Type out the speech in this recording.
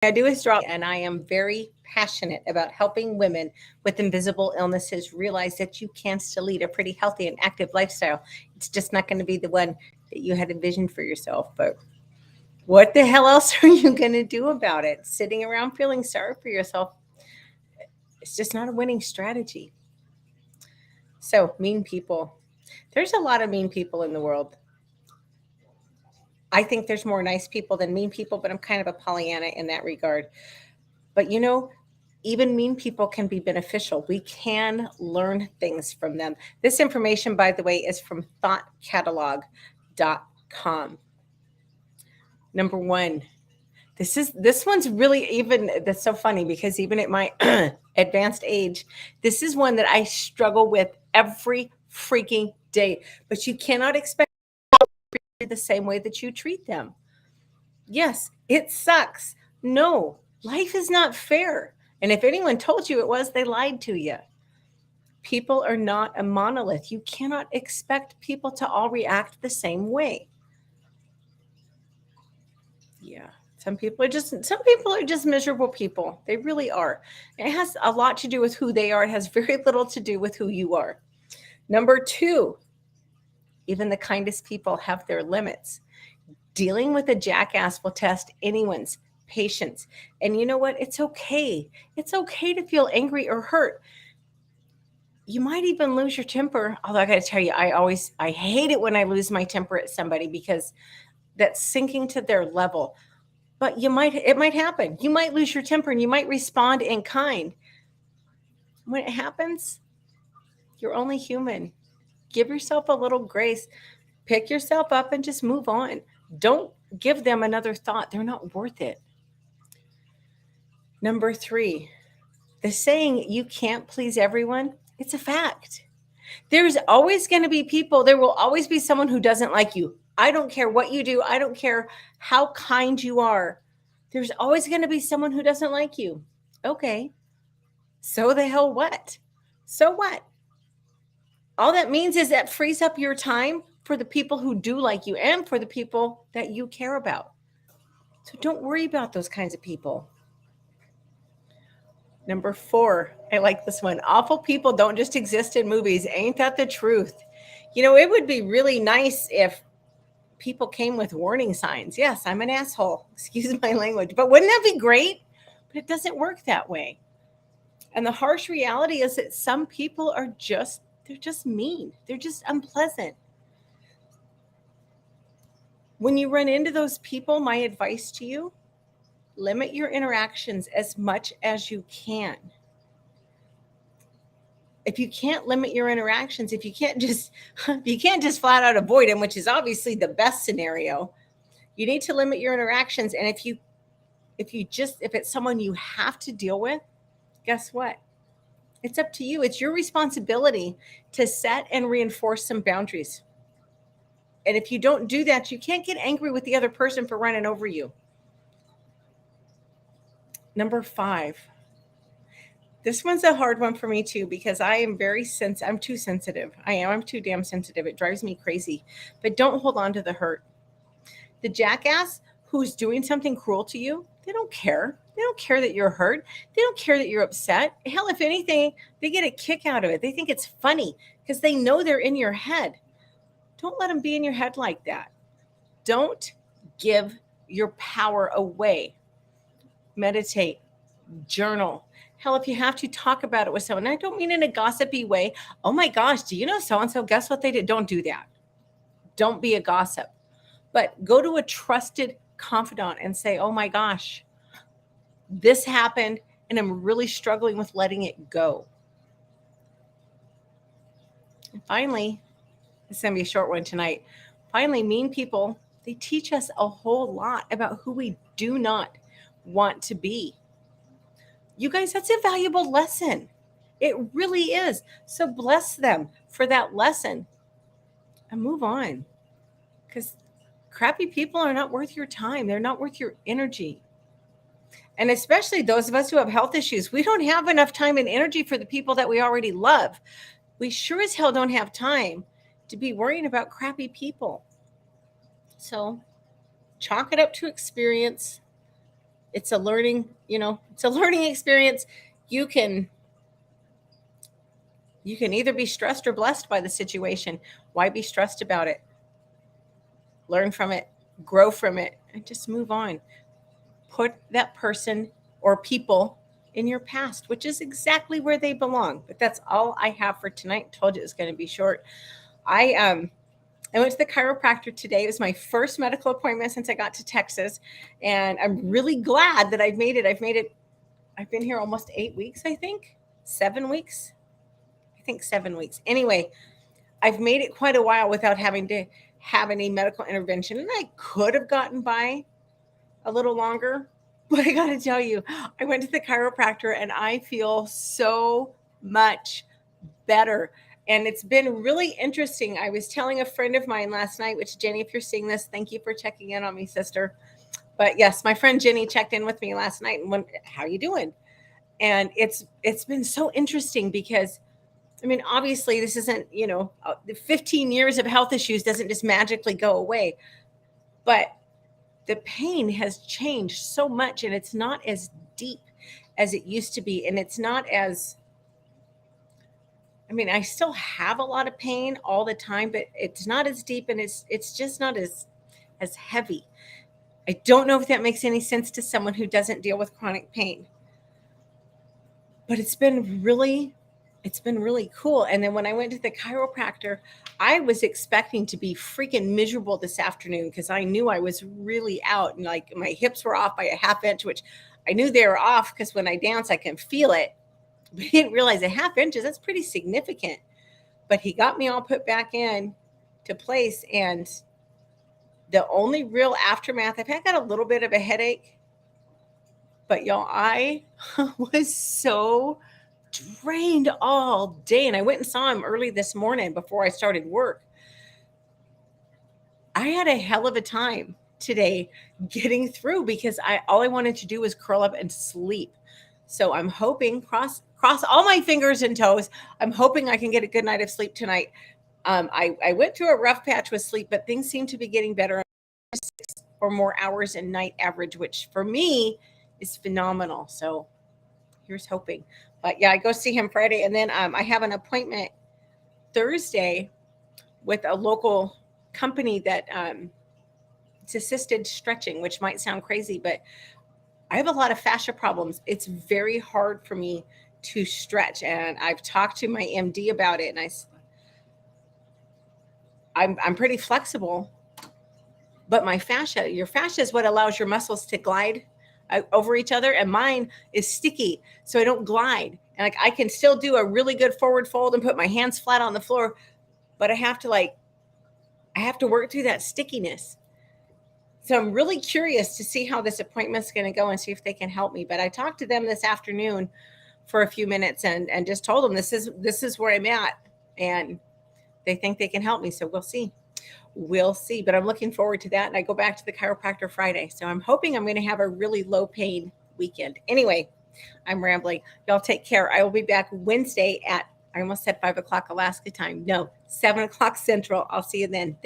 I do is draw, and I am very passionate about helping women with invisible illnesses realize that you can still lead a pretty healthy and active lifestyle. It's just not going to be the one that you had envisioned for yourself. But what the hell else are you going to do about it? Sitting around feeling sorry for yourself, it's just not a winning strategy. So, mean people. There's a lot of mean people in the world. I think there's more nice people than mean people, but I'm kind of a Pollyanna in that regard. But even mean people can be beneficial. We can learn things from them. This information, by the way, is from thoughtcatalog.com. Number one, this one's really even that's so funny because even at my advanced age, this is one that I struggle with every freaking day. But you cannot expect the same way that you treat them. Yes, it sucks. No, life is not fair. And if anyone told you it was, they lied to you. People are not a monolith. You cannot expect people to all react the same way. Yeah. Some people are just miserable people. They really are. It has a lot to do with who they are. It has very little to do with who you are. Number two, even the kindest people have their limits. Dealing with a jackass will test anyone's patience. And you know what? It's okay. It's okay to feel angry or hurt. You might even lose your temper. Although I got to tell you, I hate it when I lose my temper at somebody because that's sinking to their level. But it might happen. You might lose your temper and you might respond in kind. When it happens, you're only human. Give yourself a little grace. Pick yourself up and just move on. Don't give them another thought. They're not worth it. Number three, the saying, you can't please everyone, it's a fact. There's always going to be people, there will always be someone who doesn't like you. I don't care what you do. I don't care how kind you are. There's always going to be someone who doesn't like you. Okay. So the hell what? So what? All that means is that frees up your time for the people who do like you and for the people that you care about. So don't worry about those kinds of people. Number four, I like this one. Awful people don't just exist in movies. Ain't that the truth? It would be really nice if people came with warning signs. Yes, I'm an asshole. Excuse my language. But wouldn't that be great? But it doesn't work that way. And the harsh reality is that some people they're just mean. They're just unpleasant. When you run into those people, my advice to you, limit your interactions as much as you can. If you can't limit your interactions, if you can't just if you can't just flat out avoid them, which is obviously the best scenario, you need to limit your interactions. And if it's someone you have to deal with, guess what? It's up to you. It's your responsibility to set and reinforce some boundaries. And if you don't do that, you can't get angry with the other person for running over you. Number five. This one's a hard one for me too because I'm too sensitive. I'm too damn sensitive. It drives me crazy. But don't hold on to the hurt. The jackass who's doing something cruel to you, they don't care. They don't care that you're hurt. They don't care that you're upset. Hell, if anything, they get a kick out of it. They think it's funny because they know they're in your head. Don't let them be in your head like that. Don't give your power away. Meditate, journal. Hell, if you have to talk about it with someone, I don't mean in a gossipy way. Oh my gosh, do you know so and so? Guess what they did? Don't do that. Don't be a gossip. But go to a trusted confidant and say, oh my gosh, this happened and I'm really struggling with letting it go. And finally, it's going to be a short one tonight. Finally, mean people, they teach us a whole lot about who we do not want to be. You guys, that's a valuable lesson. It really is. So bless them for that lesson and move on. Because crappy people are not worth your time. They're not worth your energy. And especially those of us who have health issues, we don't have enough time and energy for the people that we already love. We sure as hell don't have time to be worrying about crappy people. So chalk it up to experience. It's a learning, it's a learning experience. You can either be stressed or blessed by the situation. Why be stressed about it? Learn from it, grow from it, and just move on. Put that person or people in your past, which is exactly where they belong. But that's all I have for tonight. Told you it was going to be short. I went to the chiropractor today. It was my first medical appointment since I got to Texas, and I'm really glad that I've made it. I've been here almost 8 weeks, I think. 7 weeks. I think 7 weeks. Anyway, I've made it quite a while without having to have any medical intervention, and I could have gotten by a little longer. But I got to tell you, I went to the chiropractor and I feel so much better. And it's been really interesting. I was telling a friend of mine last night, which, Jenny, if you're seeing this, thank you for checking in on me, sister. But yes, my friend Jenny checked in with me last night and went, how are you doing? And it's been so interesting because, I mean, obviously this isn't, 15 years of health issues doesn't just magically go away. But the pain has changed so much, and it's not as deep as it used to be. And it's not as, I mean, I still have a lot of pain all the time, but it's not as deep, and it's just not as heavy. I don't know if that makes any sense to someone who doesn't deal with chronic pain. But it's been really cool. And then when I went to the chiropractor, I was expecting to be freaking miserable this afternoon because I knew I was really out, and like my hips were off by a half inch, which I knew they were off because when I dance, I can feel it. But I didn't realize a half inches, that's pretty significant. But he got me all put back in to place. And the only real aftermath, I've got a little bit of a headache. But y'all, I was so drained all day. And I went and saw him early this morning before I started work. I had a hell of a time today getting through because all I wanted to do was curl up and sleep. So I'm hoping, cross all my fingers and toes, I'm hoping I can get a good night of sleep tonight. I went through a rough patch with sleep, but things seem to be getting better. 6 or more hours a night average, which for me is phenomenal. So here's hoping. But yeah, I go see him Friday, and then I have an appointment Thursday with a local company that it's assisted stretching, which might sound crazy, but I have a lot of fascia problems. It's very hard for me to stretch, and I've talked to my MD about it, and I'm pretty flexible, but your fascia is what allows your muscles to glide over each other, and mine is sticky, so I don't glide. And like I can still do a really good forward fold and put my hands flat on the floor, but I have to work through that stickiness. So I'm really curious to see how this appointment's going to go and see if they can help me. But I talked to them this afternoon for a few minutes and just told them this is where I'm at, and they think they can help me. So we'll see. But I'm looking forward to that. And I go back to the chiropractor Friday. So I'm hoping I'm going to have a really low pain weekend. Anyway, I'm rambling. Y'all take care. I will be back Wednesday at, I almost said 5 o'clock Alaska time. No, 7 o'clock Central. I'll see you then.